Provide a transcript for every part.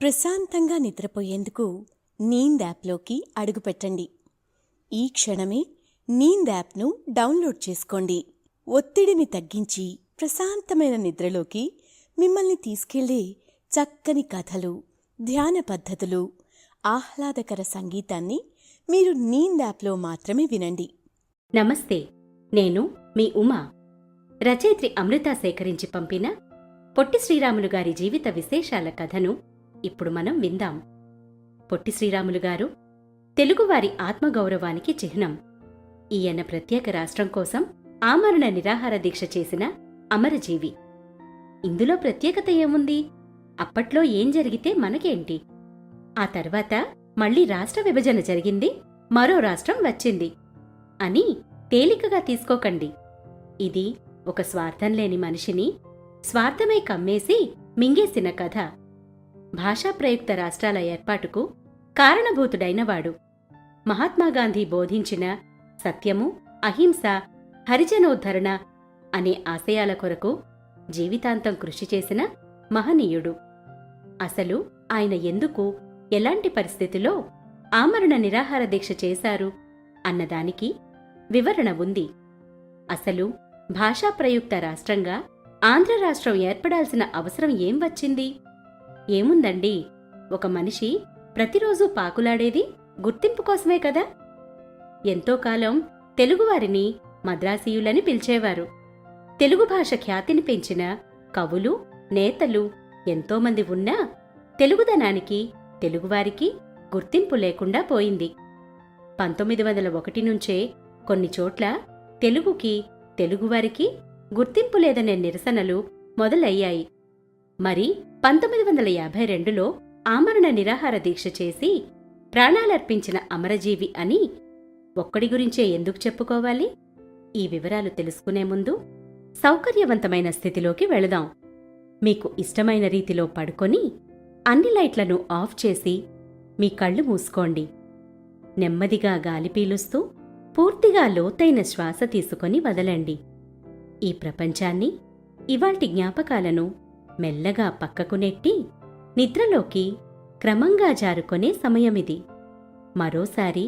ప్రశాంతంగా నిద్రపోయేందుకు నీంద్ యాప్లోకి అడుగుపెట్టండి. ఈ క్షణమే నీంద్ యాప్ను డౌన్లోడ్ చేసుకోండి. ఒత్తిడిని తగ్గించి ప్రశాంతమైన నిద్రలోకి మిమ్మల్ని తీసుకెళ్లే చక్కని కథలు, ధ్యాన పద్ధతులు, ఆహ్లాదకర సంగీతాన్ని మీరు నీంద్ యాప్లో మాత్రమే వినండి. నమస్తే, నేను మీ ఉమా. రచయిత్రి అమృత సేకరించి పంపిన పొట్టి శ్రీరాములు గారి జీవిత విశేషాల కథను ఇప్పుడు మనం విందాం. పొట్టి శ్రీరాములు గారు తెలుగువారి ఆత్మగౌరవానికి చిహ్నం. ఈయన ప్రత్యేక రాష్ట్రం కోసం ఆమరణ నిరాహార దీక్ష చేసిన అమరజీవి. ఇందులో ప్రత్యేకత ఏముంది? అప్పట్లో ఏం జరిగితే మనకేంటి? ఆ తర్వాత మళ్లీ రాష్ట్ర విభజన జరిగింది, మరో రాష్ట్రం వచ్చింది అని తేలికగా తీసుకోకండి. ఇది ఒక స్వార్థం లేని మనిషిని స్వార్థమై కమ్మేసి మింగేసిన కథ. భాషా ప్రయుక్త రాష్ట్రాల ఏర్పాటుకు కారణభూతుడైనవాడు. మహాత్మాగాంధీ బోధించిన సత్యము, అహింస, హరిజనోద్ధరణ అనే ఆశయాల కొరకు జీవితాంతం కృషి చేసిన మహనీయుడు. అసలు ఆయన ఎందుకు, ఎలాంటి పరిస్థితిలో ఆమరణ నిరాహార దీక్ష చేశారు అన్నదానికి వివరణ ఉంది. అసలు భాషా ప్రయుక్త రాష్ట్రంగా ఆంధ్ర రాష్ట్రం ఏర్పడాల్సిన అవసరం ఏం వచ్చింది? ఏముందండి, ఒక మనిషి ప్రతిరోజూ పాకులాడేది గుర్తింపు కోసమే కదా. ఎంతో కాలం తెలుగువారిని మద్రాసీయులని పిలిచేవారు. తెలుగు భాష ఖ్యాతిని పెంచిన కవులు, నేతలు ఎంతోమంది ఉన్నా తెలుగుదనానికి, తెలుగువారికి గుర్తింపు లేకుండా పోయింది. 1901 నుంచే కొన్ని చోట్ల తెలుగుకి, తెలుగువారికి గుర్తింపు లేదనే నిరసనలు మొదలయ్యాయి. మరి 1952లో ఆమరణ నిరాహార దీక్ష చేసి ప్రాణాలర్పించిన అమరజీవి అని ఒక్కడి గురించే ఎందుకు చెప్పుకోవాలి? ఈ వివరాలు తెలుసుకునే ముందు సౌకర్యవంతమైన స్థితిలోకి వెళదాం. మీకు ఇష్టమైన రీతిలో పడుకొని అన్ని లైట్లను ఆఫ్ చేసి మీ కళ్ళు మూసుకోండి. నెమ్మదిగా గాలి పీలుస్తూ పూర్తిగా లోతైన శ్వాస తీసుకొని వదలండి. ఈ ప్రపంచాన్ని, ఇవాల్టి జ్ఞాపకాలను మెల్లగా పక్కకు నెట్టి నిద్రలోకి క్రమంగా జారుకొనే సమయమిది. మరోసారి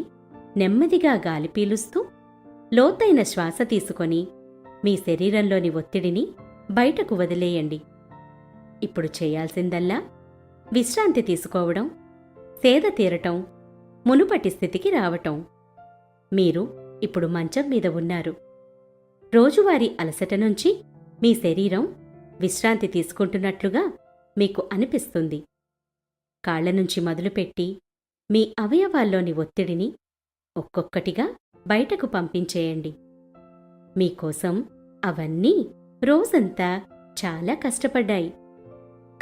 నెమ్మదిగా గాలి పీలుస్తూ లోతైన శ్వాస తీసుకొని మీ శరీరంలోని ఒత్తిడిని బయటకు వదిలేయండి. ఇప్పుడు చేయాల్సిందల్లా విశ్రాంతి తీసుకోవడం, సేద తీరటం, మునుపటి స్థితికి రావటం. మీరు ఇప్పుడు మంచం మీద ఉన్నారు. రోజువారీ అలసట నుంచి మీ శరీరం విశ్రాంతి తీసుకుంటున్నట్లుగా మీకు అనిపిస్తుంది. కాళ్ల నుంచి మొదలుపెట్టి మీ అవయవాల్లోని ఒత్తిడిని ఒక్కొక్కటిగా బయటకు పంపించేయండి. మీకోసం అవన్నీ రోజంతా చాలా కష్టపడ్డాయి.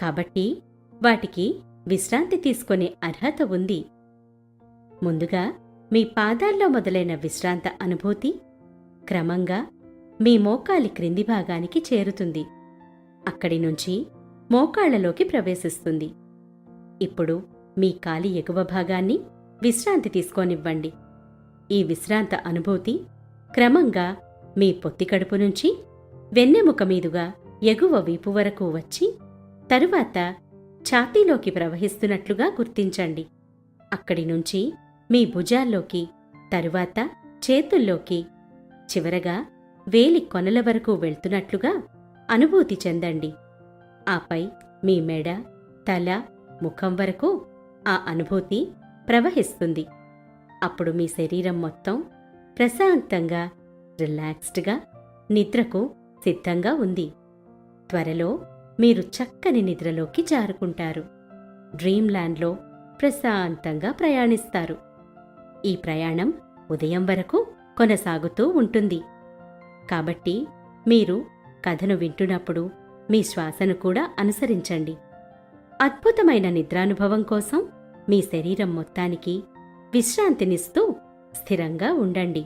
కాబట్టి వాటికి విశ్రాంతి తీసుకునే అర్హత ఉంది. ముందుగా మీ పాదాల్లో మొదలైన విశ్రాంత అనుభూతి క్రమంగా మీ మోకాలి క్రింది భాగానికి చేరుతుంది. అక్కడి నుంచి మోకాళ్లలోకి ప్రవేశిస్తుంది. ఇప్పుడు మీ కాలి ఎగువ భాగాన్ని విశ్రాంతి తీసుకోనివ్వండి. ఈ విశ్రాంత అనుభూతి క్రమంగా మీ పొత్తికడుపు నుంచి వెన్నెముక మీదుగా ఎగువ వీపు వరకు వచ్చి తరువాత ఛాతీలోకి ప్రవహిస్తున్నట్లుగా గుర్తించండి. అక్కడి నుంచి మీ భుజాల్లోకి, తరువాత చేతుల్లోకి, చివరగా వేలి కొనల వరకు వెళ్తున్నట్లుగా అనుభూతి చెందండి. ఆపై మీ మెడ, తల, ముఖం వరకు ఆ అనుభూతి ప్రవహిస్తుంది. అప్పుడు మీ శరీరం మొత్తం ప్రశాంతంగా, రిలాక్స్డ్గా నిద్రకు సిద్ధంగా ఉంది. త్వరలో మీరు చక్కని నిద్రలోకి జారుకుంటారు. డ్రీమ్ ల్యాండ్లో ప్రశాంతంగా ప్రయాణిస్తారు. ఈ ప్రయాణం ఉదయం వరకు కొనసాగుతూ ఉంటుంది. కాబట్టి మీరు కథను వింటున్నప్పుడు మీ శ్వాసను కూడా అనుసరించండి. అద్భుతమైన నిద్రానుభవం కోసం మీ శరీరం మొత్తానికి విశ్రాంతినిస్తూ స్థిరంగా ఉండండి.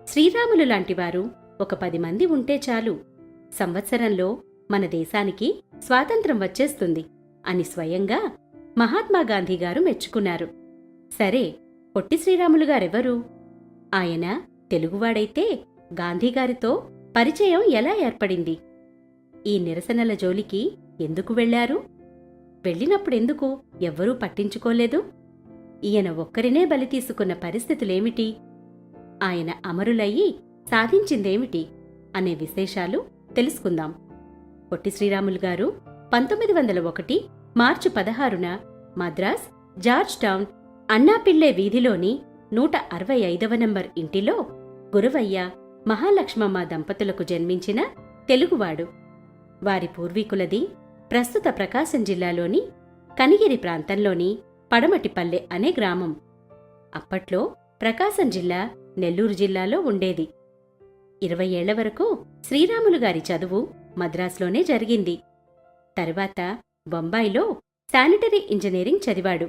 శ్రీరాములు లాంటివారు ఒక 10 మంది ఉంటే చాలు, సంవత్సరంలో మన దేశానికి స్వాతంత్రం వచ్చేస్తుంది అని స్వయంగా మహాత్మాగాంధీ గారు మెచ్చుకున్నారు. సరే, పొట్టి శ్రీరాములు గారెవరు? ఆయన తెలుగువాడైతే గాంధీగారితో పరిచయం ఎలా ఏర్పడింది? ఈ నిరసనల జోలికి ఎందుకు వెళ్లారు? వెళ్ళినప్పుడెందుకు ఎవ్వరూ పట్టించుకోలేదు? ఈయన ఒక్కరినే బలి తీసుకున్న పరిస్థితులేమిటి? ఆయన అమరులయ్యి సాధించిందేమిటి అనే విశేషాలు తెలుసుకుందాం. పొట్టి శ్రీరాములు గారు 1901 మార్చి 16న మద్రాస్ జార్జ్ టౌన్ అన్నాపిళ్ళే వీధిలోని 165వ నంబర్ ఇంటిలో గురవయ్య మహాలక్ష్మమ్మ దంపతులకు జన్మించిన తెలుగువాడు. వారి పూర్వీకులది ప్రస్తుత ప్రకాశం జిల్లాలోని కనిగిరి ప్రాంతంలోని పడమటిపల్లె అనే గ్రామం. అప్పట్లో ప్రకాశం జిల్లా నెల్లూరు జిల్లాలో ఉండేది. 20 ఏళ్ల వరకు శ్రీరాములు గారి చదువు మద్రాసులోనే జరిగింది. తర్వాత బొంబాయిలో శానిటరీ ఇంజనీరింగ్ చదివాడు.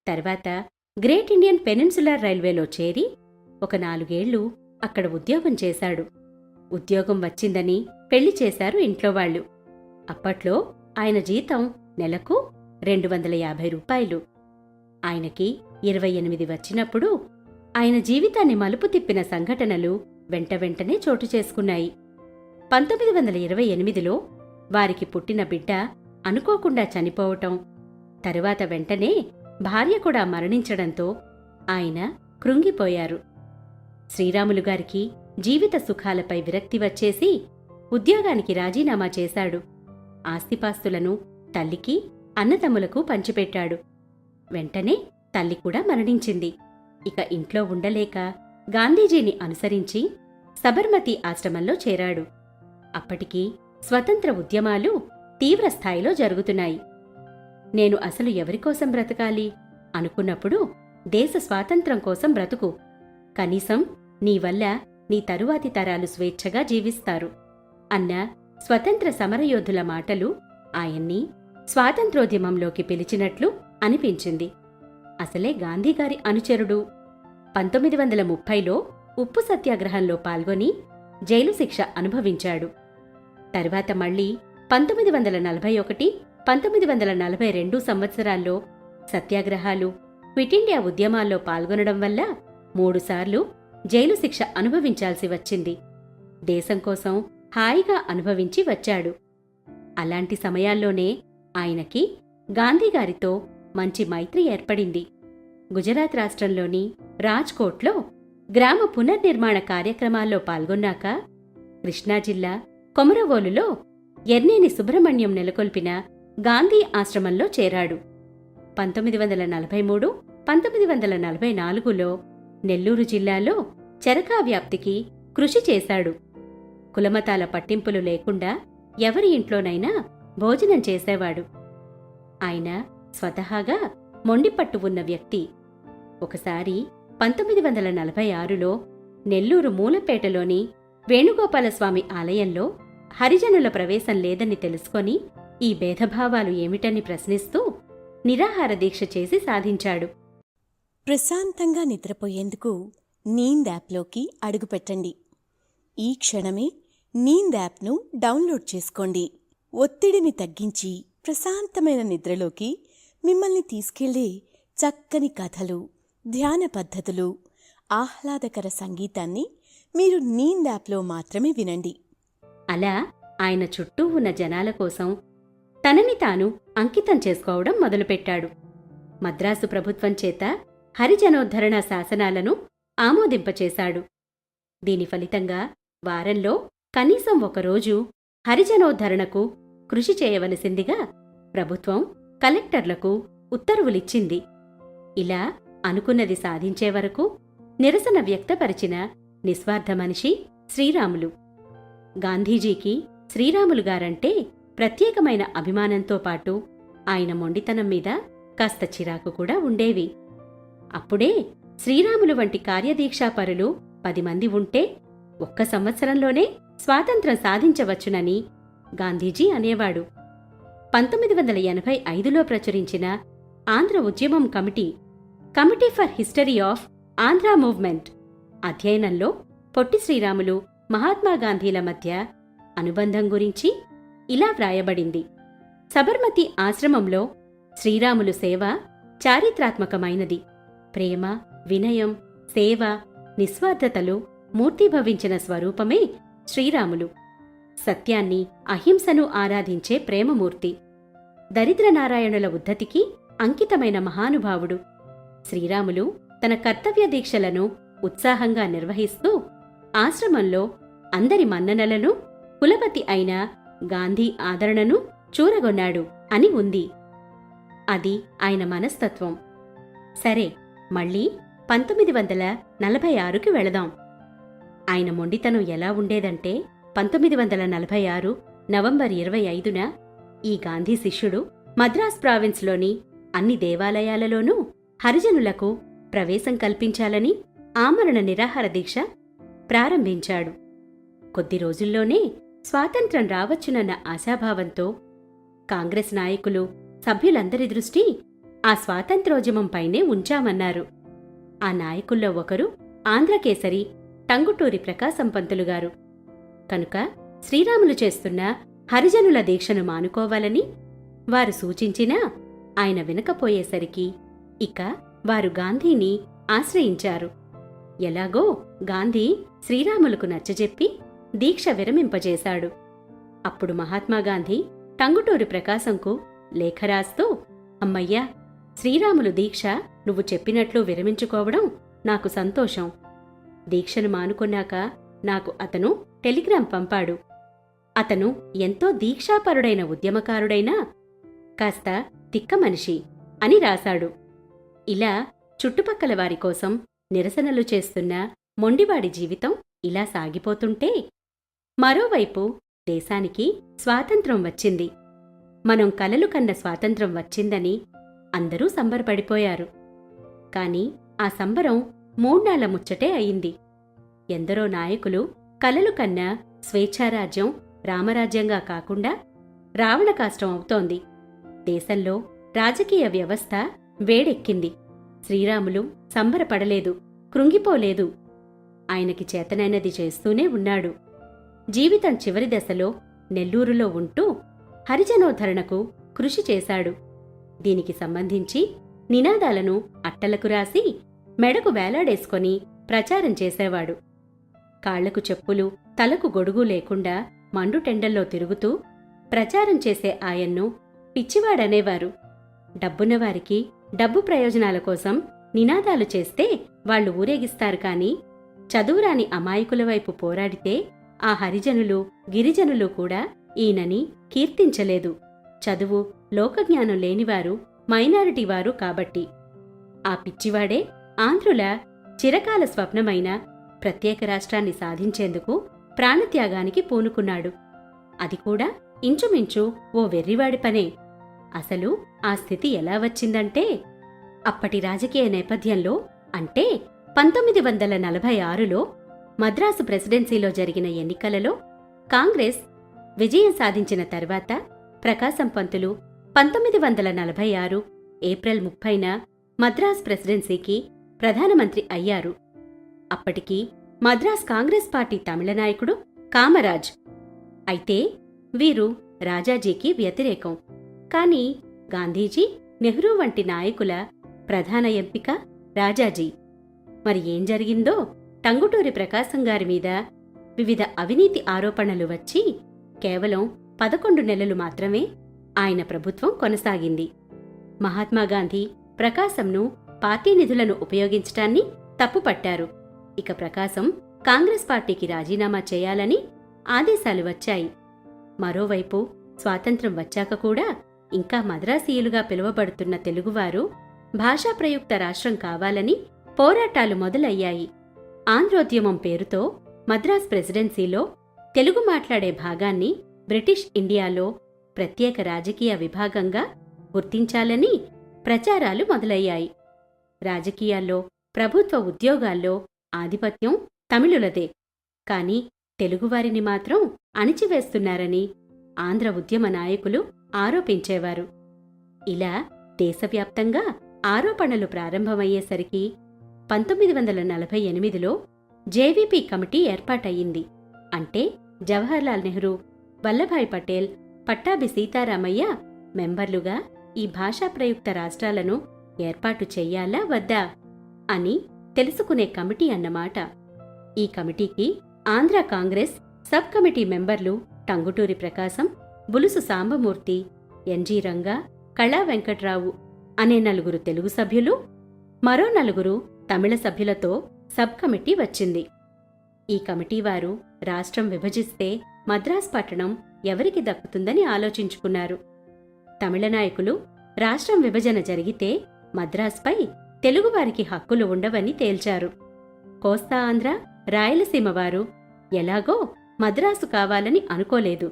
తర్వాత గ్రేట్ ఇండియన్ పెనిన్సులార్ రైల్వేలో చేరి ఒక 4 ఏళ్లు అక్కడ ఉద్యోగం చేశాడు. ఉద్యోగం వచ్చిందని పెళ్లి చేశారు ఇంట్లో వాళ్ళు. అప్పట్లో ఆయన జీతం నెలకు 250 రూపాయలు. ఆయనకి 28 వచ్చినప్పుడు ఆయన జీవితాన్ని మలుపు తిప్పిన సంఘటనలు వెంటనే చోటు చేసుకున్నాయి. 1928లో వారికి పుట్టిన బిడ్డ అనుకోకుండా చనిపోవటం, తరువాత వెంటనే భార్య కూడా మరణించడంతో ఆయన కృంగిపోయారు. శ్రీరాములు గారికి జీవిత సుఖాలపై విరక్తి వచ్చేసి ఉద్యోగానికి రాజీనామా చేశాడు. ఆస్తిపాస్తులను తల్లికి, అన్నతమ్ములకు పంచిపెట్టాడు. వెంటనే తల్లి కూడా మరణించింది. ఇక ఇంట్లో ఉండలేక గాంధీజీని అనుసరించి సబర్మతి ఆశ్రమంలో చేరాడు. అప్పటికి స్వతంత్ర ఉద్యమాలు తీవ్రస్థాయిలో జరుగుతున్నాయి. నేను అసలు ఎవరికోసం బ్రతకాలి అనుకున్నప్పుడు దేశ స్వాతంత్ర్యం కోసం బ్రతుకు, కనీసం నీ వల్ల నీ తరువాతి తరాలు స్వేచ్ఛగా జీవిస్తారు అన్న స్వతంత్ర సమరయోధుల మాటలు ఆయన్ని స్వాతంత్రోద్యమంలోకి పిలిచినట్లు అనిపించింది. అసలే గాంధీగారి అనుచరుడు. 1930లో ఉప్పు సత్యాగ్రహంలో పాల్గొని జైలు శిక్ష అనుభవించాడు. తర్వాత మళ్లీ 1941, 1942 సంవత్సరాల్లో సత్యాగ్రహాలు, క్విట్ ఇండియా ఉద్యమాల్లో పాల్గొనడం వల్ల 3 సార్లు జైలు శిక్ష అనుభవించాల్సి వచ్చింది. దేశం కోసం హాయిగా అనుభవించి వచ్చాడు. అలాంటి సమయాల్లోనే ఆయనకి గాంధీగారితో మంచి మైత్రి ఏర్పడింది. గుజరాత్ రాష్ట్రంలోని రాజ్కోట్లో గ్రామ పునర్నిర్మాణ కార్యక్రమాల్లో పాల్గొన్నాక కృష్ణా జిల్లా కొమరవోలులో ఎర్నేని సుబ్రహ్మణ్యం నెలకొల్పిన గాంధీ ఆశ్రమంలో చేరాడు. 1943, 1944లో నెల్లూరు జిల్లాలో చరకా వ్యాప్తికి కృషి చేశాడు. కులమతాల పట్టింపులు లేకుండా ఎవరి ఇంట్లోనైనా భోజనం చేసేవాడు. ఆయన స్వతహాగా మొండిపట్టు ఉన్న వ్యక్తి. ఒకసారి 1946లో నెల్లూరు మూలపేటలోని వేణుగోపాలస్వామి ఆలయంలో హరిజనుల ప్రవేశం లేదని తెలుసుకొని ఈ భేదభావాలు ఏమిటని ప్రశ్నిస్తూ నిరాహార దీక్ష చేసి సాధించాడు. ప్రశాంతంగా నిద్రపోయేందుకు నీంద్ యాప్లోకి అడుగుపెట్టండి. ఈ క్షణమే నీంద్ యాప్ను డౌన్లోడ్ చేసుకోండి. ఒత్తిడిని తగ్గించి ప్రశాంతమైన నిద్రలోకి మిమ్మల్ని తీసుకెళ్లే చక్కని కథలు, ధ్యాన పద్ధతులు, ఆహ్లాదకర సంగీతాన్ని మీరు నీంద్ యాప్లో మాత్రమే వినండి. అలా ఆయన చుట్టూ ఉన్న జనాల కోసం తనని తాను అంకితం చేసుకోవడం మొదలుపెట్టాడు. మద్రాసు ప్రభుత్వం చేత హరిజనోద్ధరణ శాసనాలను ఆమోదింపచేశాడు. దీని ఫలితంగా వారంలో కనీసం ఒకరోజు హరిజనోద్ధరణకు కృషి చేయవలసిందిగా ప్రభుత్వం కలెక్టర్లకు ఉత్తర్వులిచ్చింది. ఇలా అనుకున్నది సాధించే వరకు నిరసన వ్యక్తపరిచిన నిస్వార్థ మనిషి శ్రీరాములు. గాంధీజీకి శ్రీరాములు గారంటే ప్రత్యేకమైన అభిమానంతో పాటు ఆయన మొండితనం మీద కాస్త చిరాకు కూడా ఉండేవి. అప్పుడే శ్రీరాములు వంటి కార్యదీక్షాపరులు 10 మంది ఉంటే 1 సంవత్సరంలోనే స్వాతంత్ర్యం సాధించవచ్చునని గాంధీజీ అనేవాడు. 1985లో ప్రచురించిన ఆంధ్ర ఉద్యమం committee for history of Andhra movement అధ్యయనంలో పొట్టి శ్రీరాములు, మహాత్మాగాంధీల మధ్య అనుబంధం గురించి ఇలా వ్రాయబడింది. సబర్మతి ఆశ్రమంలో శ్రీరాములు సేవ చారిత్రాత్మకమైనది. ప్రేమ, వినయం, సేవ, నిస్వార్థతలు మూర్తిభవించిన స్వరూపమే శ్రీరాములు. సత్యాన్ని, అహింసను ఆరాధించే ప్రేమమూర్తి. దరిద్రనారాయణుల ఉద్ధతికి అంకితమైన మహానుభావుడు. శ్రీరాములు తన కర్తవ్య దీక్షలను ఉత్సాహంగా నిర్వహిస్తూ ఆశ్రమంలో అందరి మన్ననలను, కులపతి అయిన గాంధీ ఆదరణను చూరగొన్నాడు అని ఉంది. అది ఆయన మనస్తత్వం. సరే, మళ్ళీ 1946కి వెళదాం. ఆయన మొండితనం ఎలా ఉండేదంటే 1946 నవంబర్ 25న ఈ గాంధీ శిష్యుడు మద్రాస్ ప్రావిన్స్లోని అన్ని దేవాలయాలలోనూ హరిజనులకు ప్రవేశం కల్పించాలని ఆమరణ నిరాహార దీక్ష ప్రారంభించాడు. కొద్ది రోజుల్లోనే స్వాతంత్ర్యం రావచ్చునన్న ఆశాభావంతో కాంగ్రెస్ నాయకులు, సభ్యులందరి దృష్టి ఆ స్వాతంత్ర్యోద్యమంపైనే ఉంచామన్నారు. ఆ నాయకుల్లో ఒకరు ఆంధ్రకేసరి టంగుటూరి ప్రకాశం పంతులు గారు. కనుక శ్రీరాములు చేస్తున్న హరిజనుల దీక్షను మానుకోవాలని వారు సూచించినా ఆయన వినకపోయేసరికి ఇక వారు గాంధీని ఆశ్రయించారు. ఎలాగో గాంధీ శ్రీరాములకు నచ్చజెప్పి దీక్ష విరమింపజేశాడు. అప్పుడు మహాత్మాగాంధీ టంగుటూరి ప్రకాశంకు లేఖ రాస్తూ, అమ్మయ్యా, శ్రీరాములు దీక్ష నువ్వు చెప్పినట్లు విరమించుకోవడం నాకు సంతోషం. దీక్షను మానుకున్నాక నాకు అతను టెలిగ్రాం పంపాడు. అతను ఎంతో దీక్షాపరుడైన ఉద్యమకారుడైనా కాస్త తిక్క మనిషి అని రాశాడు. ఇలా చుట్టుపక్కల వారి కోసం నిరసనలు చేస్తున్న మొండివాడి జీవితం ఇలా సాగిపోతుంటే, మరోవైపు దేశానికి స్వాతంత్ర్యం వచ్చింది. మనం కలలు కన్న స్వాతంత్ర్యం వచ్చిందని అందరూ సంబరపడిపోయారు. కాని ఆ సంబరం 3 నాళ్ల ముచ్చటే అయింది. ఎందరో నాయకులు కలలు కన్న స్వేచ్ఛారాజ్యం రామరాజ్యంగా కాకుండా రావణకాష్టం అవుతోంది. దేశంలో రాజకీయ వ్యవస్థ వేడెక్కింది. శ్రీరాములు సంబరపడలేదు, కృంగిపోలేదు. ఆయనకి చేతనైనది చేస్తూనే ఉన్నాడు. జీవితం చివరి దశలో నెల్లూరులో ఉంటూ హరిజనోద్ధరణకు కృషి చేశాడు. దీనికి సంబంధించి నినాదాలను అట్టలకు రాసి మెడకు వేలాడేసుకొని ప్రచారం చేసేవాడు. కాళ్లకు చెప్పులు, తలకు గొడుగు లేకుండా మండుటెండల్లో తిరుగుతూ ప్రచారం చేసే ఆయన్ను పిచ్చివాడనేవారు. డబ్బున్నవారికి డబ్బు ప్రయోజనాల కోసం నినాదాలు చేస్తే వాళ్లు ఊరేగిస్తారు కాని, చదువురాని అమాయకుల వైపు పోరాడితే ఆ హరిజనులు, గిరిజనులు కూడా ఈయనని కీర్తించలేదు. చదువు, లోకజ్ఞానం లేనివారు, మైనారిటీవారు కాబట్టి. ఆ పిచ్చివాడే ఆంధ్రుల చిరకాల స్వప్నమైన ప్రత్యేక రాష్ట్రాన్ని సాధించేందుకు ప్రాణత్యాగానికి పూనుకున్నాడు. అది కూడా ఇంచుమించు ఓ వెర్రివాడి పనే. అసలు ఆ స్థితి ఎలా వచ్చిందంటే, అప్పటి రాజకీయ నేపథ్యంలో, అంటే 1946లో మద్రాసు ప్రెసిడెన్సీలో జరిగిన ఎన్నికలలో కాంగ్రెస్ విజయం సాధించిన తర్వాత ప్రకాశం పంతులు 1946 ఏప్రిల్ 30న మద్రాస్ ప్రెసిడెన్సీకి ప్రధానమంత్రి అయ్యారు. అప్పటికి మద్రాస్ కాంగ్రెస్ పార్టీ తమిళ నాయకుడు కామరాజ్. అయితే వీరు రాజాజీకి వ్యతిరేకం. కాని గాంధీజీ, నెహ్రూ వంటి నాయకుల ప్రధాన ఎంపిక రాజాజీ. మరి ఏం జరిగిందో, టంగుటూరి ప్రకాశం గారి మీద వివిధ అవినీతి ఆరోపణలు వచ్చి కేవలం 11 నెలలు మాత్రమే ఆయన ప్రభుత్వం కొనసాగింది. మహాత్మాగాంధీ ప్రకాశంను పార్టీ నిధులను ఉపయోగించటాన్ని తప్పుపట్టారు. ఇక ప్రకాశం కాంగ్రెస్ పార్టీకి రాజీనామా చేయాలని ఆదేశాలు వచ్చాయి. మరోవైపు స్వాతంత్ర్యం వచ్చాక కూడా ఇంకా మద్రాసీయులుగా పిలువబడుతున్న తెలుగువారు భాషా ప్రయుక్త రాష్ట్రం కావాలని పోరాటాలు మొదలయ్యాయి. ఆంధ్రోద్యమం పేరుతో మద్రాస్ ప్రెసిడెన్సీలో తెలుగు మాట్లాడే భాగాన్ని బ్రిటిష్ ఇండియాలో ప్రత్యేక రాజకీయ విభాగంగా గుర్తించాలని ప్రచారాలు మొదలయ్యాయి. రాజకీయాల్లో, ప్రభుత్వ ఉద్యోగాల్లో ఆధిపత్యం తమిళులదే. కాని తెలుగువారిని మాత్రం అణిచివేస్తున్నారని ఆంధ్ర ఉద్యమ నాయకులు ఆరోపించేవారు. ఇలా దేశవ్యాప్తంగా ఆరోపణలు ప్రారంభమయ్యేసరికి 1948లో జేవీపీ కమిటీ ఏర్పాటయ్యింది. అంటే జవహర్లాల్ నెహ్రూ, వల్లభాయ్ పటేల్, పట్టాభి సీతారామయ్య మెంబర్లుగా ఈ భాషా ప్రయుక్త రాష్ట్రాలను ఏర్పాటు చెయ్యాలా వద్దా అని తెలుసుకునే కమిటీ అన్నమాట. ఈ కమిటీకి ఆంధ్ర కాంగ్రెస్ సబ్ కమిటీ మెంబర్లు టంగుటూరి ప్రకాశం, బులుసు సాంబమూర్తి, ఎన్జి రంగా, కళా వెంకట్రావు అనే 4 తెలుగు సభ్యులు, మరో 4 తమిళ సభ్యులతో సబ్ కమిటీ వచ్చింది. ఈ కమిటీ వారు రాష్ట్రం విభజిస్తే మద్రాస్ పట్టణం ఎవరికి దక్కుతుందని ఆలోచించుకున్నారు. తమిళ నాయకులు రాష్ట్రం విభజన జరిగితే మద్రాస్పై తెలుగువారికి హక్కులు ఉండవని తేల్చారు. కోస్తా ఆంధ్ర, రాయలసీమ వారు ఎలాగో మద్రాసు కావాలని అనుకోలేదు.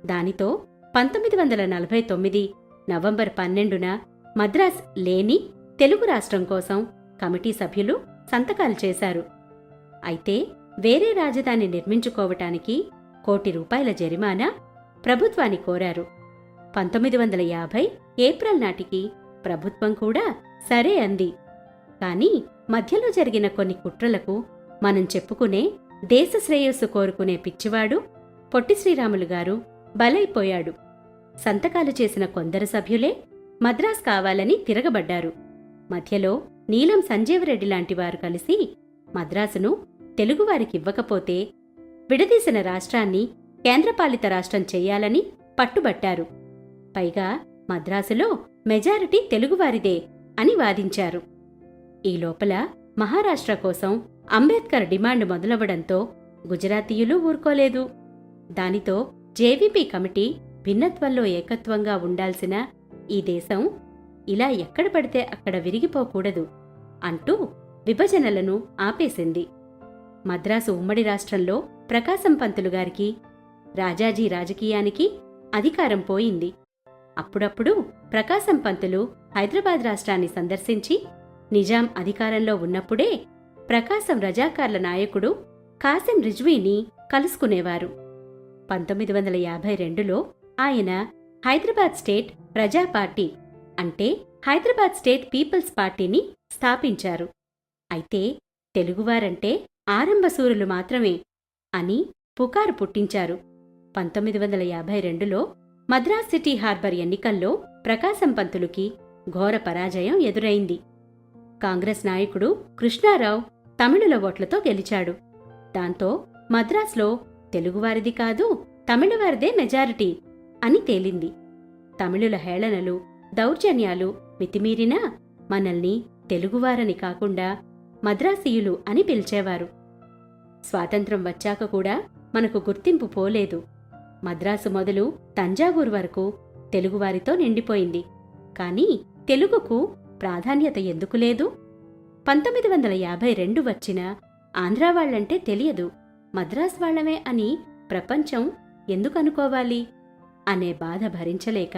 దానితో 1949 నవంబర్ 12న మద్రాస్ లేని తెలుగు రాష్ట్రం కోసం కమిటీ సభ్యులు సంతకాలు చేశారు. అయితే వేరే రాజధాని నిర్మించుకోవటానికి ₹1,00,00,000 జరిమానా ప్రభుత్వాన్ని కోరారు. 1950 ఏప్రిల్ నాటికి ప్రభుత్వం కూడా సరే అంది. కాని మధ్యలో జరిగిన కొన్ని కుట్రలకు మనం చెప్పుకునే దేశ శ్రేయస్సు కోరుకునే పిచ్చివాడు పొట్టి శ్రీరాములు గారు బలైపోయాడు. సంతకాలు చేసిన కొందరు సభ్యులే మద్రాస్ కావాలని తిరగబడ్డారు. మధ్యలో నీలం సంజీవరెడ్డి లాంటివారు కలిసి మద్రాసును తెలుగువారికివ్వకపోతే విడదీసిన రాష్ట్రాన్ని కేంద్రపాలిత రాష్ట్రం చెయ్యాలని పట్టుబట్టారు. పైగా మద్రాసులో మెజారిటీ తెలుగువారిదే అని వాదించారు. ఈ లోపల మహారాష్ట్ర కోసం అంబేద్కర్ డిమాండ్ మొదలవడంతో గుజరాతీయులు ఊరుకోలేదు. దానితో జేవీపీ కమిటీ భిన్నత్వంలో ఏకత్వంగా ఉండాల్సిన ఈ దేశం ఇలా ఎక్కడ పడితే అక్కడ విరిగిపోకూడదు అంటూ విభజనలను ఆపేసింది. మద్రాసు ఉమ్మడి రాష్ట్రంలో ప్రకాశం పంతులు గారికి, రాజాజీ రాజకీయానికి అధికారం పోయింది. అప్పుడప్పుడు ప్రకాశం పంతులు హైదరాబాద్ రాష్ట్రాన్ని సందర్శించి నిజాం అధికారంలో ఉన్నప్పుడే ప్రకాశం రజాకార్ల నాయకుడు కాసిం రిజ్వీని కలుసుకునేవారు. 1952లో ఆయన హైదరాబాద్ స్టేట్ ప్రజా పార్టీ అంటే హైదరాబాద్ స్టేట్ పీపుల్స్ పార్టీని స్థాపించారు. అయితే తెలుగువారంటే ఆరంభసూరులు మాత్రమే అని పుకారు పుట్టించారు. 1952లో మద్రాస్ సిటీ హార్బర్ ఎన్నికల్లో ప్రకాశం పంతులుకి ఘోర పరాజయం ఎదురైంది. కాంగ్రెస్ నాయకుడు కృష్ణారావు తమిళుల ఓట్లతో గెలిచాడు. దాంతో మద్రాస్లో తెలుగువారిది కాదు తమిళవారిదే మెజారిటీ అని తేలింది. తమిళుల హేళనలు, దౌర్జన్యాలు మితిమీరినా మనల్ని తెలుగువారని కాకుండా మద్రాసీయులు అని పిలిచేవారు. స్వాతంత్రం వచ్చాక కూడా మనకు గుర్తింపు పోలేదు. మద్రాసు మొదలు తంజావూరు వరకు తెలుగువారితో నిండిపోయింది. కాని తెలుగుకు ప్రాధాన్యత ఎందుకు లేదు? 1952 వచ్చిన ఆంధ్రావాళ్లంటే తెలియదు, మద్రాస్ వాళ్లమే అని ప్రపంచం ఎందుకనుకోవాలి అనే బాధ భరించలేక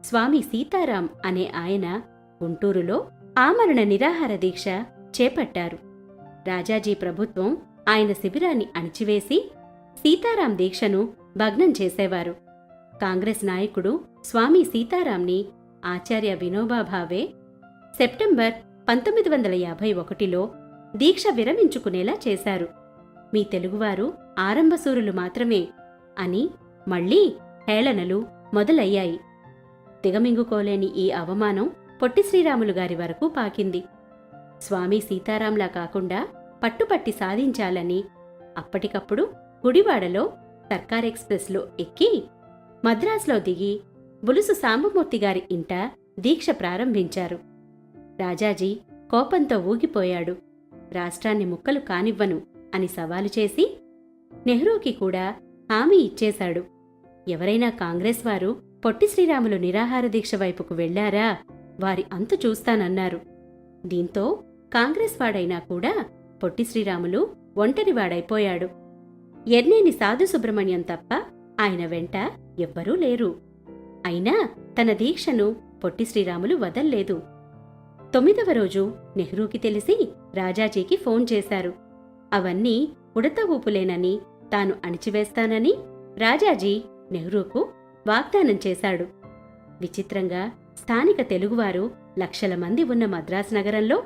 స్వామి సీతారాం అనే ఆయన గుంటూరులో ఆమరణ నిరాహార దీక్ష చేపట్టారు. రాజాజీ ప్రభుత్వం ఆయన శిబిరాన్ని అణిచివేసి సీతారాం దీక్షను భగ్నం చేసేవారు. కాంగ్రెస్ నాయకుడు స్వామి సీతారాంని ఆచార్య వినోబా భావే సెప్టెంబర్ 1951లో దీక్ష విరమించుకునేలా చేశారు. మీ తెలుగువారు ఆరంభసూరులు మాత్రమే అని మళ్లీ హేళనలు మొదలయ్యాయి. దిగమింగుకోలేని ఈ అవమానం పొట్టి శ్రీరాములు గారి వరకు పాకింది. స్వామి సీతారాంలా కాకుండా పట్టుపట్టి సాధించాలని అప్పటికప్పుడు గుడివాడలో సర్కార్ ఎక్స్ప్రెస్లో ఎక్కి మద్రాసులో దిగి బులుసు సాంబమూర్తి గారి ఇంట దీక్ష ప్రారంభించారు. రాజాజీ కోపంతో ఊగిపోయాడు. రాష్ట్రాన్ని ముక్కలు కానివ్వను అని సవాలు చేసి నెహ్రూకి కూడా హామీ ఇచ్చేశాడు. ఎవరైనా కాంగ్రెస్ వారు పొట్టి శ్రీరాములు నిరాహార దీక్ష వైపుకు వెళ్లారా వారి అంతు చూస్తానన్నారు. దీంతో కాంగ్రెస్ వాడైనా కూడా పొట్టి శ్రీరాములు ఒంటరివాడైపోయాడు. ఎర్నేని సాధు సుబ్రహ్మణ్యం తప్ప ఆయన వెంట ఎవ్వరూ లేరు. అయినా తన దీక్షను పొట్టి శ్రీరాములు వదల్లేదు. 9వ రోజు నెహ్రూకి తెలిసి రాజాజీకి ఫోన్ చేశారు. అవన్నీ ఉడత ఊపులేనని, తాను అణిచివేస్తానని రాజాజీ నెహ్రూకు వాగ్దానం చేశాడు. విచిత్రంగా స్థానిక తెలుగువారు లక్షల మంది ఉన్న మద్రాసు నగరంలో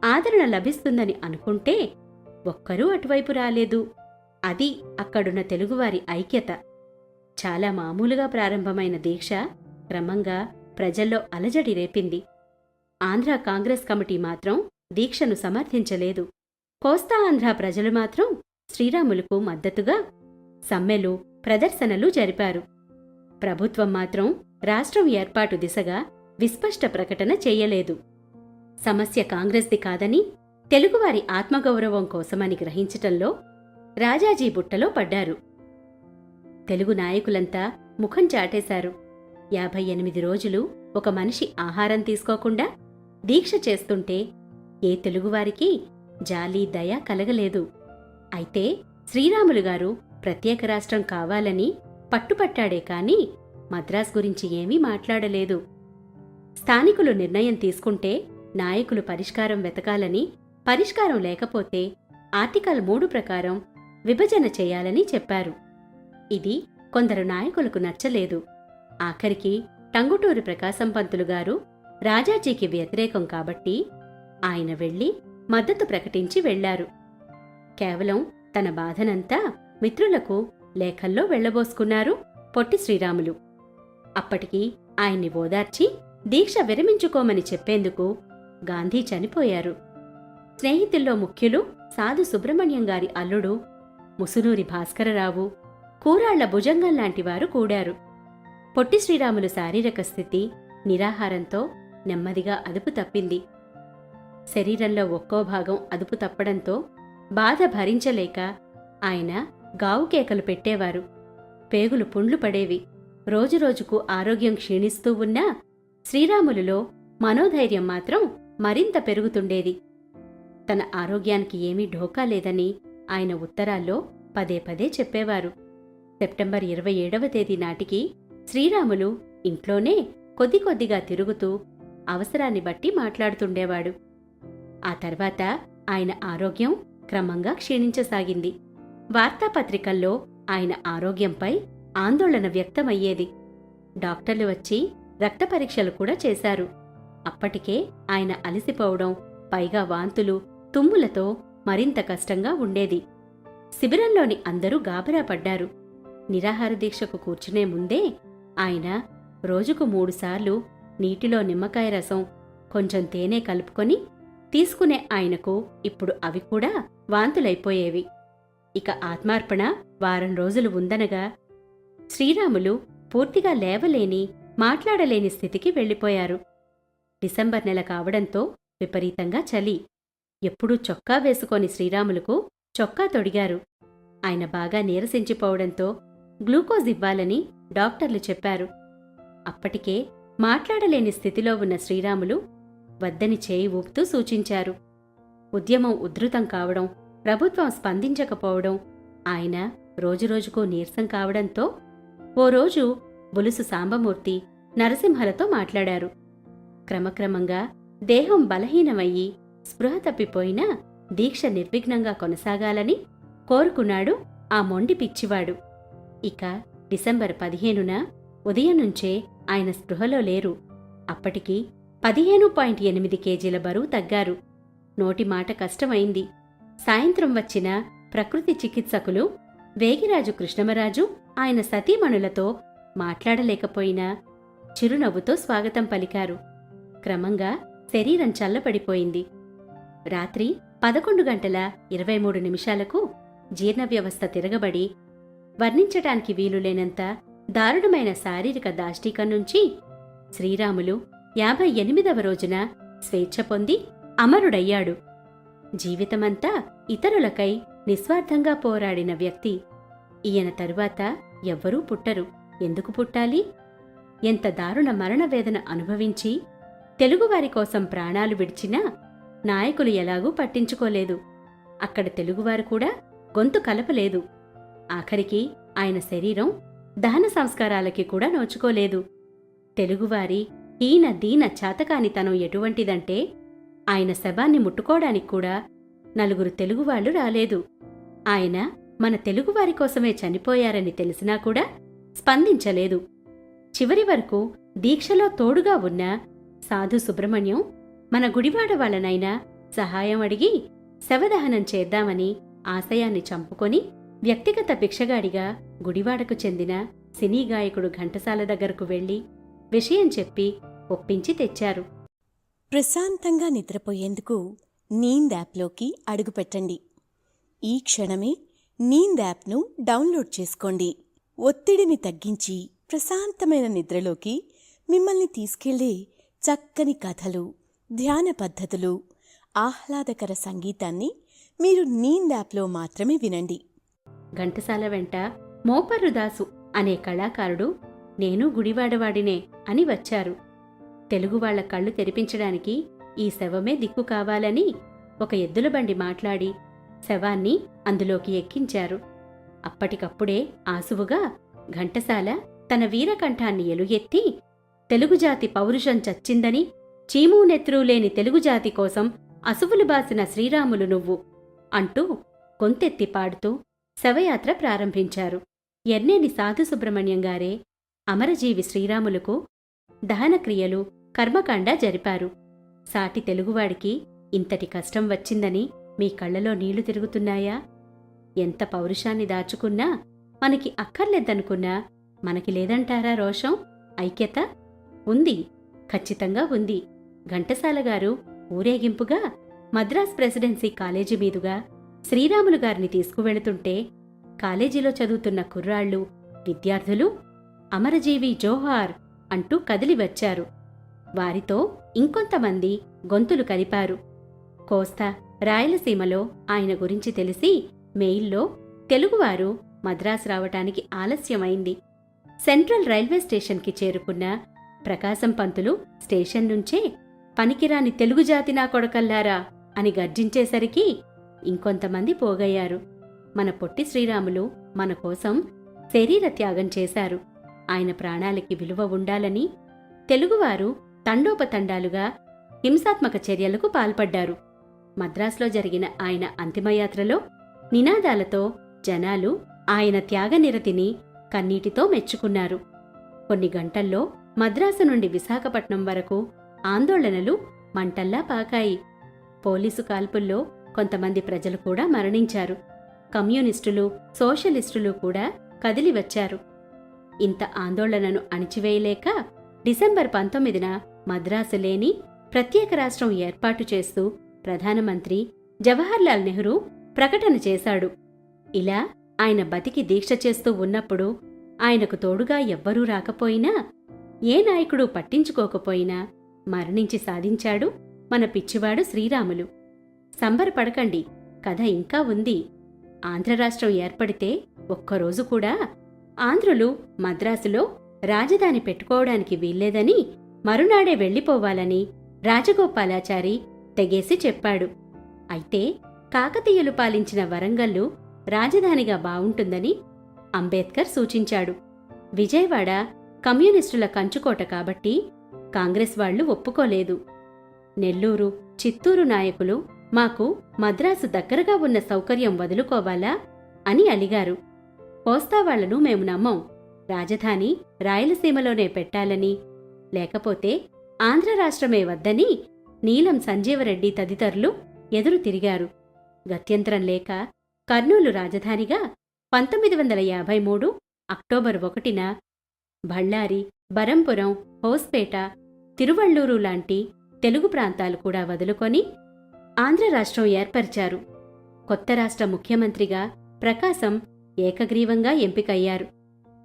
ఆదరణ లభిస్తుందని అనుకుంటే ఒక్కరూ అటువైపు రాలేదు. అది అక్కడున్న తెలుగువారి ఐక్యత. చాలా మామూలుగా ప్రారంభమైన దీక్ష క్రమంగా ప్రజల్లో అలజడి రేపింది. ఆంధ్ర కాంగ్రెస్ కమిటీ మాత్రం దీక్షను సమర్థించలేదు. కోస్తా ఆంధ్ర ప్రజలు మాత్రం శ్రీరాములకు మద్దతుగా సమ్మెలు, ప్రదర్శనలు జరిపారు. ప్రభుత్వం మాత్రం రాష్ట్రం ఏర్పాటు దిశగా విస్పష్ట ప్రకటన చెయ్యలేదు. సమస్య కాంగ్రెస్ది కాదని, తెలుగువారి ఆత్మగౌరవం కోసమని గ్రహించటంలో రాజాజీ బుట్టలో పడ్డారు. తెలుగు నాయకులంతా ముఖం చాటేశారు. 58 రోజులు ఒక మనిషి ఆహారం తీసుకోకుండా దీక్ష చేస్తుంటే ఏ తెలుగువారికి జాలి దయ కలగలేదు. అయితే శ్రీరాములుగారు ప్రత్యేక రాష్ట్రం కావాలని పట్టుపట్టాడే కాని మద్రాస్ గురించి ఏమీ మాట్లాడలేదు. స్థానికులు నిర్ణయం తీసుకుంటే నాయకులు పరిష్కారం వెతకాలని, పరిష్కారం లేకపోతే ఆర్టికల్ 3 ప్రకారం విభజన చేయాలని చెప్పారు. ఇది కొందరు నాయకులకు నచ్చలేదు. ఆఖరికి టంగుటూరి ప్రకాశం పంతులు గారు రాజాజీకి వ్యతిరేకం కాబట్టి ఆయన వెళ్లి మద్దతు ప్రకటించి వెళ్లారు. కేవలం తన బాధనంతా మిత్రులకు లేఖల్లో వెళ్లబోసుకున్నారు పొట్టి శ్రీరాములు. అప్పటికి ఆయన్ని ఓదార్చి దీక్ష విరమించుకోమని చెప్పేందుకు గాంధీ చనిపోయారు. స్నేహితుల్లో ముఖ్యులు సాధు సుబ్రహ్మణ్యం గారి అల్లుడు ముసునూరి భాస్కరరావు, కూరాళ్ల భుజంగం లాంటివారు కూడారు. పొట్టి శ్రీరాములు శారీరక స్థితి నిరాహారంతో నెమ్మదిగా అదుపు తప్పింది. శరీరంలో ఒక్కో భాగం అదుపు తప్పడంతో బాధ భరించలేక ఆయన గావుకేకలు పెట్టేవారు. పేగులు పుండ్లు పడేవి. రోజురోజుకు ఆరోగ్యం క్షీణిస్తూ ఉన్నా శ్రీరాములులో మనోధైర్యం మాత్రం మరింత పెరుగుతుండేది. తన ఆరోగ్యానికి ఏమీ ఢోకా లేదని ఆయన ఉత్తరాల్లో పదే పదే చెప్పేవారు. సెప్టెంబర్ 27వ తేదీ నాటికి శ్రీరాములు ఇంట్లోనే కొద్ది కొద్దిగా తిరుగుతూ అవసరాన్ని బట్టి మాట్లాడుతుండేవాడు. ఆ తర్వాత ఆయన ఆరోగ్యం క్రమంగా క్షీణించసాగింది. వార్తాపత్రికల్లో ఆయన ఆరోగ్యంపై ఆందోళన వ్యక్తమయ్యేది. డాక్టర్లు వచ్చి రక్త పరీక్షలు కూడా చేశారు. అప్పటికే ఆయన అలసిపోవడం, పైగా వాంతులు, తుమ్ములతో మరింత కష్టంగా ఉండేది. శిబిరంలోని అందరూ గాబరా పడ్డారు. నిరాహార దీక్షకు కూర్చునే ముందే ఆయన రోజుకు 3 సార్లు నీటిలో నిమ్మకాయ రసం, కొంచెం తేనె కలుపుకొని తీసుకునే ఆయనకు ఇప్పుడు అవి కూడా వాంతులైపోయేవి. ఇక ఆత్మార్పణ వారం రోజులు ఉందనగా శ్రీరాములు పూర్తిగా లేవలేని, మాట్లాడలేని స్థితికి వెళ్ళిపోయారు. డిసెంబర్ నెల కావడంతో విపరీతంగా చలి. ఎప్పుడూ చొక్కా వేసుకోని శ్రీరాములకు చొక్కా తొడిగారు. ఆయన బాగా నీరసించిపోవడంతో గ్లూకోజ్ ఇవ్వాలని డాక్టర్లు చెప్పారు. అప్పటికే మాట్లాడలేని స్థితిలో ఉన్న శ్రీరాములు వద్దని చేయి ఊపుతూ సూచించారు. ఉద్యమం ఉధృతం కావడం, ప్రభుత్వం స్పందించకపోవడం, ఆయన రోజురోజుకూ నీరసం కావడంతో ఓ రోజు బులుసు సాంబమూర్తి నరసింహలతో మాట్లాడారు. క్రమక్రమంగా దేహం బలహీనమయ్యి స్పృహ తప్పిపోయినా దీక్ష నిర్విఘ్నంగా కొనసాగాలని కోరుకున్నాడు ఆ మొండి పిచ్చివాడు. ఇక డిసెంబర్ 15న ఉదయం నుంచే ఆయన స్పృహలో లేరు. అప్పటికి 15.8 కేజీల బరువు తగ్గారు. నోటి మాట కష్టమైంది. సాయంత్రం వచ్చిన ప్రకృతి చికిత్సకులు వేగిరాజు కృష్ణమరాజు ఆయన సతీమణులతో మాట్లాడలేకపోయినా చిరునవ్వుతో స్వాగతం పలికారు. క్రమంగా శరీరం చల్లపడిపోయింది. రాత్రి 11:23 జీర్ణవ్యవస్థ తిరగబడి వర్ణించటానికి వీలులేనంత దారుణమైన శారీరక దాష్టీకం నుంచి శ్రీరాములు 58వ రోజున స్వేచ్ఛ పొంది అమరుడయ్యాడు. జీవితమంతా ఇతరులకై నిస్వార్థంగా పోరాడిన వ్యక్తి. ఈయన తరువాత ఎవ్వరూ పుట్టరు. ఎందుకు పుట్టాలి? ఎంత దారుణ మరణవేదన అనుభవించి తెలుగువారి కోసం ప్రాణాలు విడిచినా నాయకులు ఎలాగూ పట్టించుకోలేదు. అక్కడ తెలుగువారు కూడా గొంతు కలపలేదు. ఆఖరికి ఆయన శరీరం దహన సంస్కారాలకి కూడా నోచుకోలేదు. తెలుగువారి హీన దీన చాతకానితనం ఎటువంటిదంటే ఆయన శవాన్ని ముట్టుకోవడానికి కూడా 4 తెలుగువాళ్లు రాలేదు. ఆయన మన తెలుగువారి కోసమే చనిపోయారని తెలిసినా కూడా స్పందించలేదు. చివరి వరకు దీక్షలో తోడుగా ఉన్న సాధు సుబ్రహ్మణ్యం మన గుడివాడ వాళ్ళనైనా సహాయం అడిగి శవదహనం చేద్దామని ఆశయాన్ని చంపుకొని వ్యక్తిగత భిక్షగాడిగా గుడివాడకు చెందిన సినీ గాయకుడు ఘంటసాల దగ్గరకు వెళ్లి విషయం చెప్పి ఒప్పించి తెచ్చారు. ప్రశాంతంగా నిద్రపోయేందుకు నీంద్ యాప్లోకి అడుగుపెట్టండి. ఈ క్షణమే నీంద్ యాప్ను డౌన్లోడ్ చేసుకోండి. ఒత్తిడిని తగ్గించి ప్రశాంతమైన నిద్రలోకి మిమ్మల్ని తీసుకెళ్లే చక్కని కథలు, ధ్యాన పద్ధతులు, ఆహ్లాదకర సంగీతాన్ని మీరు నీంద్ యాప్లో మాత్రమే వినండి. ఘంటసాల వెంట మోపర్రుదాసు అనే కళాకారుడు నేను గుడివాడవాడినే అని వచ్చారు. తెలుగువాళ్ల కళ్ళు తెరిపించడానికి ఈ శవమే దిక్కు కావాలని ఒక ఎద్దుల బండి మాట్లాడి శవాన్ని అందులోకి ఎక్కించారు. అప్పటికప్పుడే ఆసువుగా ఘంటసాల తన వీరకంఠాన్ని ఎలుగెత్తి, తెలుగుజాతి పౌరుషం చచ్చిందని, చీమూ నెత్రూ లేని తెలుగుజాతి కోసం అసువులు బాసిన శ్రీరాములు నువ్వు అంటూ గొంతెత్తి పాడుతూ శవయాత్ర ప్రారంభించారు. ఎర్నేని సాధు సుబ్రహ్మణ్యం గారే అమరజీవి శ్రీరాములకు దహనక్రియలు, కర్మకాండ జరిపారు. సాటి తెలుగువాడికి ఇంతటి కష్టం వచ్చిందని మీ కళ్లలో నీళ్లు తిరుగుతున్నాయా? ఎంత పౌరుషాన్ని దాచుకున్నా, మనకి అక్కర్లేదనుకున్నా, మనకి లేదంటారా రోషం, ఐక్యత? ఉంది, ఖచ్చితంగా ఉంది. ఘంటసాల గారు ఊరేగింపుగా మద్రాస్ ప్రెసిడెన్సీ కాలేజీ మీదుగా శ్రీరాములు గారిని తీసుకువెళుతుంటే కాలేజీలో చదువుతున్న కుర్రాళ్ళు, విద్యార్థులు అమరజీవి జోహార్ అంటూ కదిలి వచ్చారు. వారితో ఇంకొంతమంది గొంతులు కలిపారు. కోస్తా, రాయలసీమలో ఆయన గురించి తెలిసి మెయిల్లో తెలుగువారు మద్రాసు రావటానికి ఆలస్యమైంది. సెంట్రల్ రైల్వే స్టేషన్కి చేరుకున్న ప్రకాశం పంతులు స్టేషన్ నుంచే పనికిరాని తెలుగుజాతి నా కొడకల్లారా అని గర్జించేసరికి ఇంకొంతమంది పోగయ్యారు. మన పొట్టి శ్రీరాములు మన కోసం శరీర త్యాగం చేశారు. ఆయన ప్రాణాలకి విలువ ఉండాలని తెలుగువారు తండోపతండాలుగా హింసాత్మక చర్యలకు పాల్పడ్డారు. మద్రాసులో జరిగిన ఆయన అంతిమయాత్రలో నినాదాలతో జనాలు ఆయన త్యాగనిరతిని కన్నీటితో మెచ్చుకున్నారు. కొన్ని గంటల్లో మద్రాసు నుండి విశాఖపట్నం వరకు ఆందోళనలు మంటల్లా పాకాయి. పోలీసు కాల్పుల్లో కొంతమంది ప్రజలు కూడా మరణించారు. కమ్యూనిస్టులు, సోషలిస్టులు కూడా కదిలి వచ్చారు. ఇంత ఆందోళనను అణిచివేయలేక డిసెంబర్ 19న మద్రాసు లేని ప్రత్యేక రాష్ట్రం ఏర్పాటు చేస్తూ ప్రధానమంత్రి జవహర్లాల్ నెహ్రూ ప్రకటన చేశాడు. ఇలా ఆయన బతికి దీక్ష చేస్తూ ఉన్నప్పుడు ఆయనకు తోడుగా ఎవ్వరూ రాకపోయినా, ఏ నాయకుడు పట్టించుకోకపోయినా మరణించి సాధించాడు మన పిచ్చివాడు శ్రీరాములు. సంబరపడకండి, కథ ఇంకా ఉంది. ఆంధ్రరాష్ట్రం ఏర్పడితే ఒక్కరోజు కూడా ఆంధ్రులు మద్రాసులో రాజధాని పెట్టుకోవడానికి వీల్లేదని, మరునాడే వెళ్లిపోవాలని రాజగోపాలాచారి తెగేసి చెప్పాడు. అయితే కాకతీయులు పాలించిన వరంగల్లు రాజధానిగా బావుంటుందని అంబేద్కర్ సూచించాడు. విజయవాడ కమ్యూనిస్టుల కంచుకోట కాబట్టి కాంగ్రెస్ వాళ్లు ఒప్పుకోలేదు. నెల్లూరు, చిత్తూరు నాయకులు మాకు మద్రాసు దగ్గరగా ఉన్న సౌకర్యం వదులుకోవాలా అని అలిగారు. కోస్తావాళ్లను మేము నమ్మం, రాజధాని రాయలసీమలోనే పెట్టాలని, లేకపోతే ఆంధ్ర రాష్ట్రమే వద్దని నీలం సంజీవరెడ్డి తదితరులు ఎదురు తిరిగారు. గత్యంతరం లేక కర్నూలు రాజధానిగా 1953 అక్టోబర్ 1న బళ్ళారి, బరంపురం, హోస్పేట, తిరువళ్ళూరు లాంటి తెలుగు ప్రాంతాలు కూడా వదులుకొని ఆంధ్ర రాష్ట్రం ఏర్పరిచారు. కొత్త రాష్ట్ర ముఖ్యమంత్రిగా ప్రకాశం ఏకగ్రీవంగా ఎంపికయ్యారు.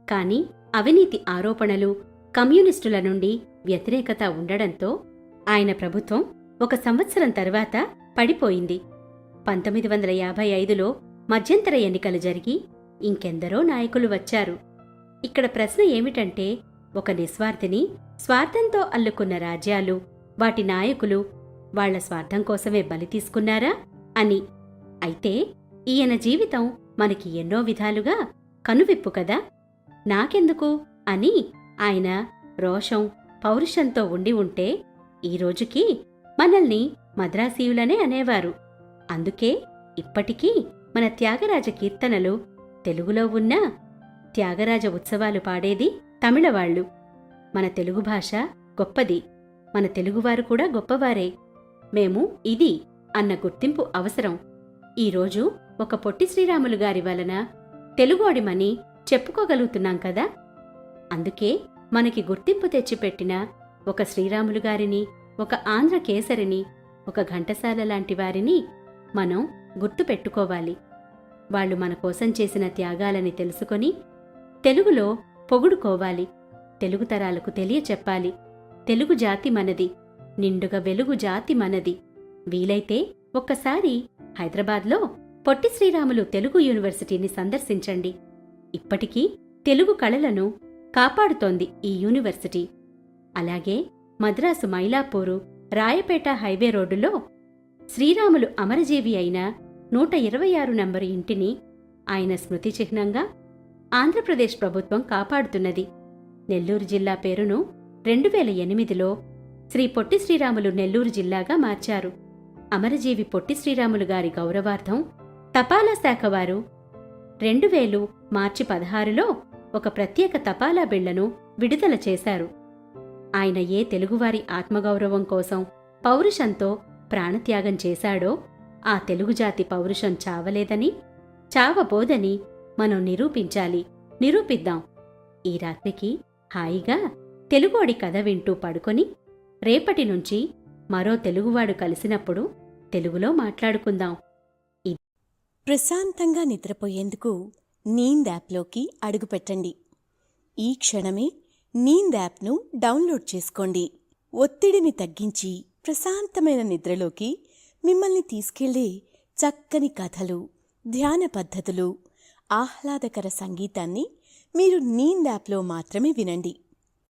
కాని అవినీతి ఆరోపణలు, కమ్యూనిస్టుల నుండి వ్యతిరేకత ఉండడంతో ఆయన ప్రభుత్వం 1 సంవత్సరం తర్వాత పడిపోయింది. 1955లో మధ్యంతర ఎన్నికలు జరిగి ఇంకెందరో నాయకులు వచ్చారు. ఇక్కడ ప్రశ్న ఏమిటంటే, ఒక నిస్వార్థిని స్వార్థంతో అల్లుకున్న రాజ్యాలు, వాటి నాయకులు వాళ్ల స్వార్థం కోసమే బలి తీసుకున్నారా అని. అయితే ఈయన జీవితం మనకి ఎన్నో విధాలుగా కనువిప్పు కదా. నాకెందుకు అని ఆయన రోషం, పౌరుషంతో ఉండి ఉంటే ఈ రోజుకి మనల్ని మద్రాసీయులనే అనేవారు. అందుకే ఇప్పటికీ మన త్యాగరాజ కీర్తనలు తెలుగులో ఉన్న త్యాగరాజ ఉత్సవాలు పాడేది తమిళవాళ్లు. మన తెలుగు భాష గొప్పది, మన తెలుగువారు కూడా గొప్పవారే. మేము ఇది అన్న గుర్తింపు అవసరం. ఈరోజు ఒక పొట్టి శ్రీరాములు గారి వలన తెలుగోడిమని చెప్పుకోగలుగుతున్నాం కదా. అందుకే మనకి గుర్తింపు తెచ్చిపెట్టిన ఒక శ్రీరాములు గారిని, ఒక ఆంధ్ర కేసరిని, ఒక ఘంటసాల లాంటి వారిని మనం గుర్తుపెట్టుకోవాలి. వాళ్ళు మన కోసం చేసిన త్యాగాలని తెలుసుకొని తెలుగులో పొగుడుకోవాలి. తెలుగు తరాలకు తెలియచెప్పాలి. తెలుగు జాతి మనది, నిండుగా వెలుగు జాతి మనది. వీలైతే ఒక్కసారి హైదరాబాద్లో పొట్టి శ్రీరాములు తెలుగు యూనివర్సిటీని సందర్శించండి. ఇప్పటికీ తెలుగు కళలను కాపాడుతోంది ఈ యూనివర్సిటీ. అలాగే మద్రాసు మైలాపూరు రాయపేట హైవే రోడ్డులో శ్రీరాములు అమరజీవి అయిన 126 నంబరు ఇంటిని ఆయన స్మృతి చిహ్నంగా ఆంధ్రప్రదేశ్ ప్రభుత్వం కాపాడుతున్నది. నెల్లూరు జిల్లా పేరును 2008లో శ్రీ పొట్టి శ్రీరాములు నెల్లూరు జిల్లాగా మార్చారు. అమరజీవి పొట్టి శ్రీరాములు గారి గౌరవార్థం తపాలా శాఖ వారు 2000 మార్చి 16లో ఒక ప్రత్యేక తపాలా బిళ్లను విడుదల చేశారు. ఆయన ఏ తెలుగువారి ఆత్మగౌరవం కోసం పౌరుషంతో ప్రాణత్యాగం చేశాడో ఆ తెలుగుజాతి పౌరుషం చావలేదని, చావబోదని మనం నిరూపించాలి, నిరూపిద్దాం. ఈ రాత్రికి హాయిగా తెలుగోడి కథ వింటూ పడుకొని రేపటి నుంచి మరో తెలుగువాడు కలిసినప్పుడు తెలుగులో మాట్లాడుకుందాం. ప్రశాంతంగా నిద్రపోయేందుకు నీంద్ యాప్లోకి అడుగుపెట్టండి. ఈ క్షణమే నీంద్ యాప్ను డౌన్లోడ్ చేసుకోండి. ఒత్తిడిని తగ్గించి ప్రశాంతమైన నిద్రలోకి మిమ్మల్ని తీసుకెళ్లే చక్కని కథలు, ధ్యాన పద్ధతులు, ఆహ్లాదకర సంగీతాన్ని మీరు నీంద్ యాప్లో మాత్రమే వినండి.